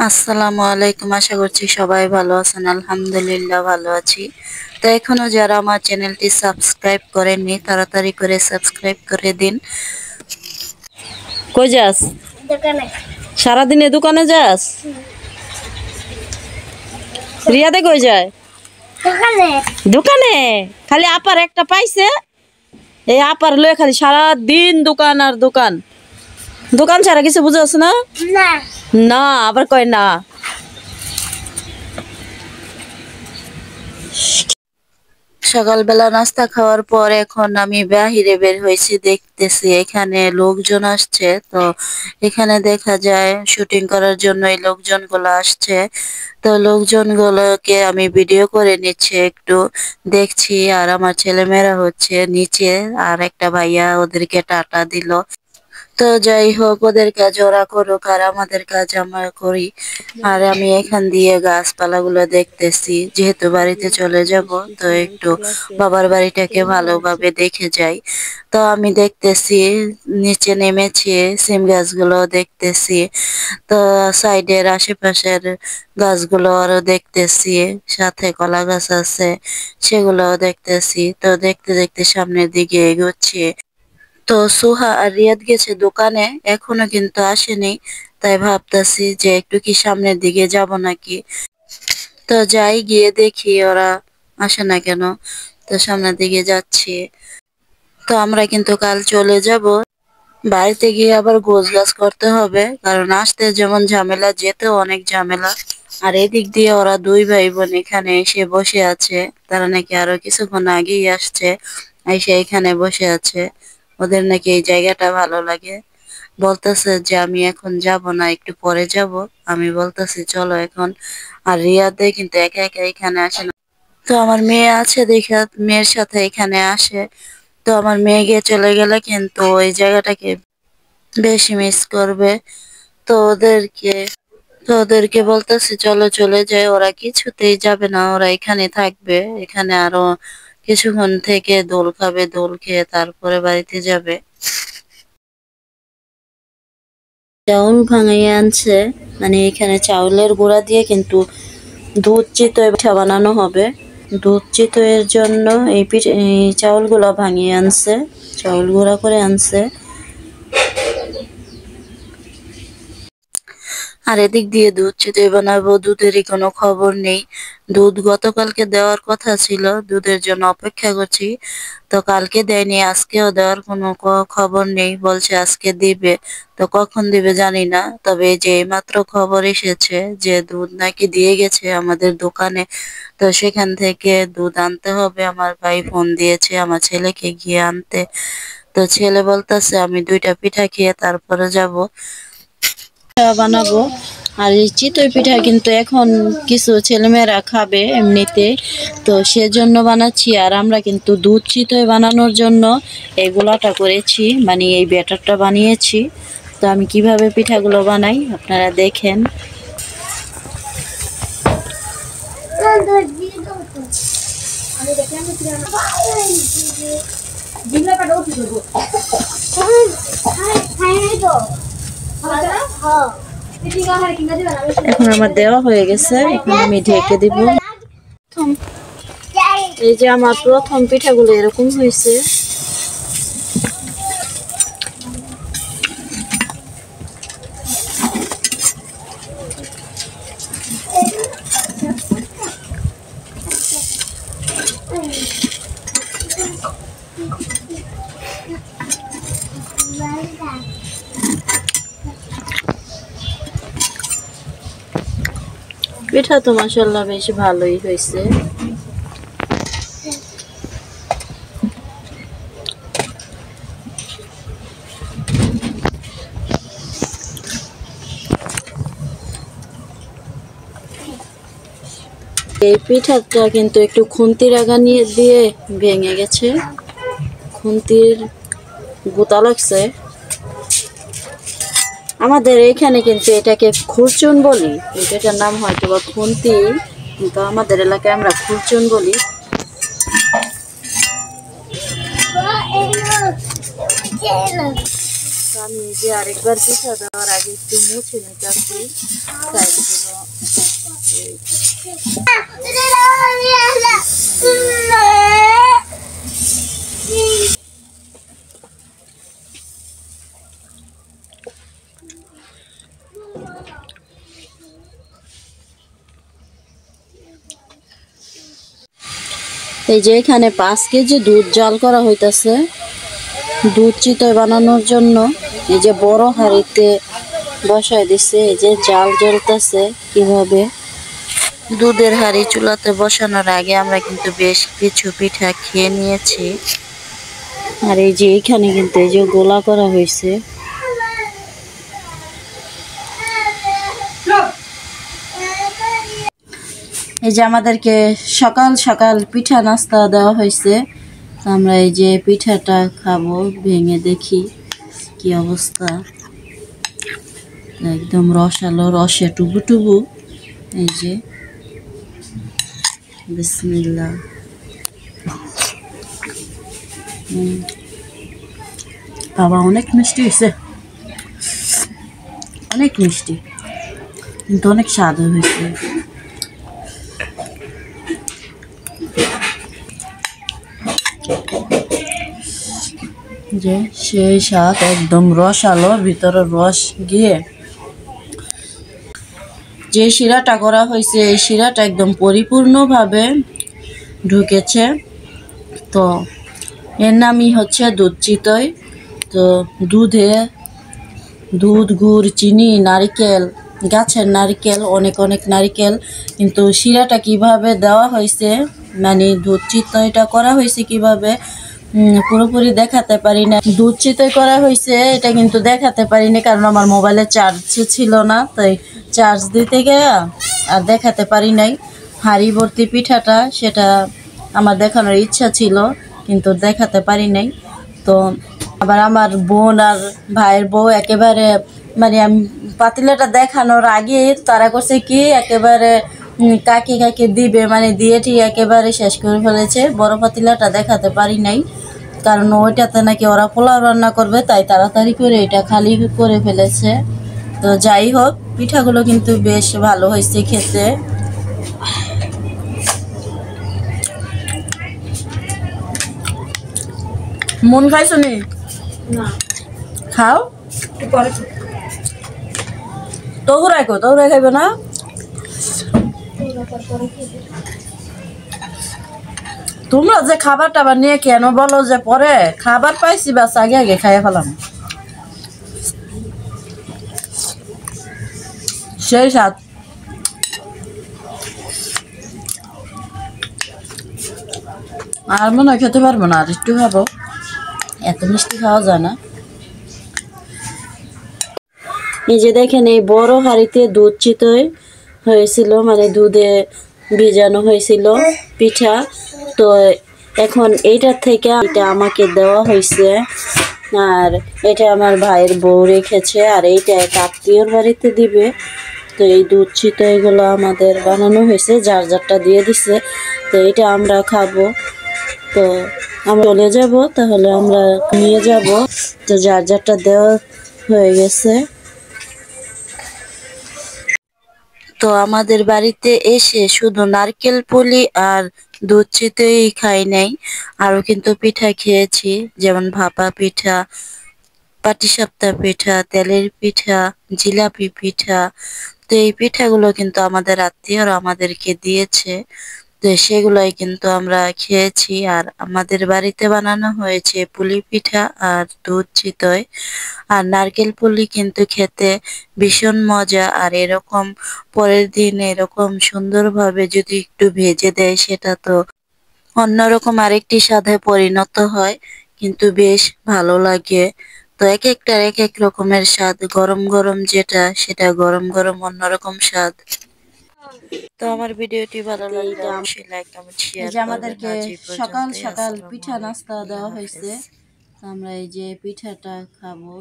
আসসালামু আলাইকুম। আশা করছি সবাই ভালো আছেন। আলহামদুলিল্লাহ ভালো আছি। তো এখনো যারা আমার চ্যানেলটি সাবস্ক্রাইব করেননি তাড়াতাড়ি করে সাবস্ক্রাইব করে দিন। কই যাস? দোকানে। সারাদিনে দোকানে যাস? রিয়াদে কই যায়? দোকানে। দোকানে খালি আপার একটা পাইছে, এই আপার লয়ে খালি সারা দিন দোকান আর দোকান। দোকান ছাড়া কিছু বুঝছ না? না না, আবার কয় না। সকালবেলা নাস্তা খাওয়ার পর এখন আমি বাহিরে বের হয়েছি, দেখতেছি এখানে লোকজন আসছে। তো এখানে দেখা যায় শুটিং করার জন্য এই লোকজনগুলো আসছে। তো লোকজনগুলোকে আমি ভিডিও করে নিচ্ছি, একটু দেখছি। আর আমার ছেলেমেয়েরা হচ্ছে নিচে, আর একটা ভাইয়া ওদেরকে টাটা দিল। তো যাই হোক, ওদের কাজ ওরা করুক আর আমাদের কাজ আমরা করি। আর আমি এখান দিয়ে গাছপালাগুলো দেখতেছি, যেহেতু বাড়িতে চলে যাব তো একটু বাবার বাড়িটাকে ভালোভাবে দেখে যাই। তো আমি দেখতেছি, নিচে নেমেছি, সিম গাছগুলো দেখতেছি। তো সাইডের আশেপাশের গাছগুলো আরো দেখতেছি, সাথে কলা গাছ আছে সেগুলোও দেখতেছি। তো দেখতে দেখতে সামনের দিকে এগোচ্ছি। তো সুহা আর রিয়াদ গেছে দোকানে, এখনো কিন্তু আসেনি। তাই ভাবতাছি যে একটু কি সামনের দিকে যাব নাকি। তো যাই, গিয়ে দেখি ওরা আসে না কেন। তো সামনের দিকে যাচ্ছি। তো আমরা কিন্তু কাল চলে যাব। বাড়িতে গিয়ে আবার গোছগাছ করতে হবে, কারণ আসতে যেমন ঝামেলা, যেতেও অনেক ঝামেলা। আর এদিক দিয়ে ওরা দুই ভাই বোন এখানে এসে বসে আছে। তারা নাকি আরো কিছুক্ষণ আগেই আসছে, এসে এখানে বসে আছে। ওদের নাকি এই জায়গাটা ভালো লাগে। বলতেছে যে আমি এখন যাব না, একটু পরে যাব। আমি বলতেছি চলো এখন। আর রিয়াদে কিন্তু একা একা এখানে আসে না। তো আমার মেয়ে আছে দেখা মেয়ের সাথে এখানে আসে। তো আমার মেয়ে গিয়ে চলে গেলে কিন্তু ওই জায়গাটাকে বেশি মিস করবে। তো ওদেরকে বলতেছি চলো চলে যায়, ওরা কিছুতেই যাবে না, ওরা এখানে থাকবে। এখানে আরো কিছুক্ষণ থেকে দোল খাবে, দোল খেয়ে তারপরে বাড়িতে যাবে। চাউল ভাঙিয়ে আনছে, মানে এখানে চাউলের গুঁড়া দিয়ে কিন্তু দুধ চিতই পিঠা বানানো হবে। দুধ চিতইয়ের জন্য এই চাউলগুলো ভাঙিয়ে আনছে, চাউল গুঁড়া করে আনছে। আর এদিক দিয়ে দুধ চিতই বানাবো, দুধেরই কোনো খবর নেই। দুধ গতকালকে দেওয়ার কথা ছিল, দুধের জন্য অপেক্ষা করছি। তো কালকে দেয়নি, আজকেও দেওয়ার কোনো খবর নেই, বলছে আজকে দিবে। তো কখন দিবে জানি না। তবে এই যে এইমাত্র খবর এসেছে যে দুধ নাকি দিয়ে গেছে আমাদের দোকানে। তো সেখান থেকে দুধ আনতে হবে। আমার ভাই ফোন দিয়েছে আমার ছেলেকে গিয়ে আনতে। তো ছেলে বলতেছে আমি 2টা পিঠা খেয়ে তারপরে যাব। বানাবো। আর এই চিতই পিঠা কিন্তু এখন কিছু ছেলেমেয়েরা খাবে এমনিতে, তো সেজন্য বানাচ্ছি। আর আমরা কিন্তু দুধ চিতই বানানোর জন্য এই গোলাটা করেছি, মানে এই ব্যাটারটা বানিয়েছি। তো আমি কিভাবে পিঠাগুলো বানাই আপনারা দেখেন। এখন আমার দেওয়া হয়ে গেছে, এখন আমি ঢেকে দিব। এই যে আমার প্রথম পিঠাগুলো এরকম হয়েছে। পিঠা তো মাশাআল্লাহ বেশ ভালোই হয়েছে। এই পিঠাটা কিন্তু একটু খুন্তির আগা নিয়ে দিয়ে ভেঙে গেছে, খুন্তির গোতা লাগছে। আমাদের এখানে কিন্তু এটাকে খুরচুন বলি, এটার নাম হয়তো বা খুন্তি, কিন্তু আমাদের এলাকায় আমরা খুরচুন বলি। আমি এই যে আরেকবার পিঠা দেওয়ার আগে একটু মুছে নিতেছি, তাই এই যে এখানে 5 কেজি দুধ জাল করা হইতাছে দুধ চিতই বানানোর জন্য। এই যে বড় হাঁড়িতে বসায় দিছে, এই যে জাল জ্বলতেছে কিভাবে। দুধের হাঁড়ি চুলাতে বসানোর আগে আমরা কিন্তু বেশ কিছু পিঠা খেয়ে নিয়েছি। আর এই যে এখানে কিন্তু এই যে গোলা করা হয়েছে। এই যে আমাদেরকে সকাল সকাল পিঠা নাস্তা দেওয়া হয়েছে, আমরা এই যে পিঠাটা খাবো, ভেঙে দেখি কি অবস্থা। একদম রসালো, রসে টুবু টুবু। এই যে বিসমিল্লাহ। বাবা অনেক মিষ্টি হয়েছে, অনেক মিষ্টি, কিন্তু অনেক স্বাদ হয়েছে। যে সেই স্বাদ, একদম রসালো, ভিতরে রস গিয়ে যে শিরাটা করা হয়েছে এই শিরাটা একদম পরিপূর্ণভাবে ঢুকেছে। তো এর নামই হচ্ছে দুধ চিতই। তো দুধ, গুড়, চিনি, নারকেল, গাছের নারকেল, অনেক অনেক নারকেল, কিন্তু শিরাটা কিভাবে দেওয়া হয়েছে, মানে দুধ চিতইটা করা হয়েছে কিভাবে পুরোপুরি দেখাতে পারি না। দুধ চিতই করা হয়েছে এটা কিন্তু দেখাতে পারি না, কারণ আমার মোবাইলে চার্জ ছিল না, তাই চার্জ দিতে গিয়ে আর দেখাতে পারি নাই। হাঁড়ি ভর্তি পিঠাটা সেটা আমার দেখানোর ইচ্ছা ছিল, কিন্তু দেখাতে পারি নাই। তো আবার আমার বোন আর ভাইয়ের বউ একেবারে, মানে আমি পাতিলাটা দেখানোর আগে তারা করছে কি একেবারে কাকে কাকে দিবে, মানে দিয়ে ঠিক একেবারে শেষ করে ফেলেছে। বড় পাতিলাটা দেখাতে পারি নাই, কারণ ওইটাতে নাকি ওরা পোলাও রান্না করবে, তাই তাড়াতাড়ি করে এটা খালি করে ফেলেছে। তো যাই হোক, পিঠাগুলো কিন্তু বেশ ভালো হয়েছে খেতে। মন খাইছো নি? খাও তোহুরাই খাইবে না? তোমরা যে খাবার টাবার নিয়ে কেন বলো যে পরে? খাবার পাইছি বাস, আগে আগে খাইয়া ফেলাম। সেই স্বাদ। আর মনে হয় খেতে পারবো না, আর একটু খাবো, এত মিষ্টি খাওয়া যায় না। এই যে দেখেন, এই বড় হাঁড়িতে দুধ চিতই হয়েছিল, মানে দুধে ভিজানো হয়েছিল পিঠা। তো এখন এইটার থেকে এটা আমাকে দেওয়া হয়েছে, আর এটা আমার ভাইয়ের বউ রেখেছে, আর এইটা এক আত্মীয়র বাড়িতে দিবে। তো এই দুধ চিতইগুলো আমাদের বানানো হয়েছে, যার যারটা দিয়ে দিছে। তো এটা আমরা খাবো। তো আমরা চলে যাব, তাহলে আমরা নিয়ে যাব। তো যার যারটা দেওয়া হয়ে গেছে। তো আমাদের বাড়িতে এসে শুধু নারকেল পুলি আর দুধ চিতই খাই নাই, আরো কিন্তু পিঠা খেয়েছি, যেমন ভাপা পিঠা, পাটিসাপটা পিঠা, তেলের পিঠা, জিলাপি পিঠা। তো এই পিঠাগুলো কিন্তু আমাদের আত্মীয়রা আমাদেরকে দিয়েছে। তো সেগুলাই কিন্তু আমরা খেয়েছি। আর আমাদের বাড়িতে বানানো হয়েছে পুলি পিঠা আর দুধ চিতই। আর নারকেল পুলি কিন্তু খেতে ভীষণ মজা, আর এরকম পরের দিন এরকম সুন্দরভাবে যদি একটু ভেজে দেয়, সেটা তো অন্যরকম আরেকটি স্বাদে পরিণত হয়, কিন্তু বেশ ভালো লাগে। তো এক একটার এক এক রকমের স্বাদ, গরম গরম যেটা সেটা গরম গরম অন্যরকম স্বাদ। তো আমার ভিডিওটি ভালো লাগলে অবশ্যই লাইক কমেন্ট শেয়ার করবেন। আমাদেরকে সকাল সকাল পিঠা নাস্তা দেওয়া হয়েছে, আমরা এই যে পিঠাটা খাবো।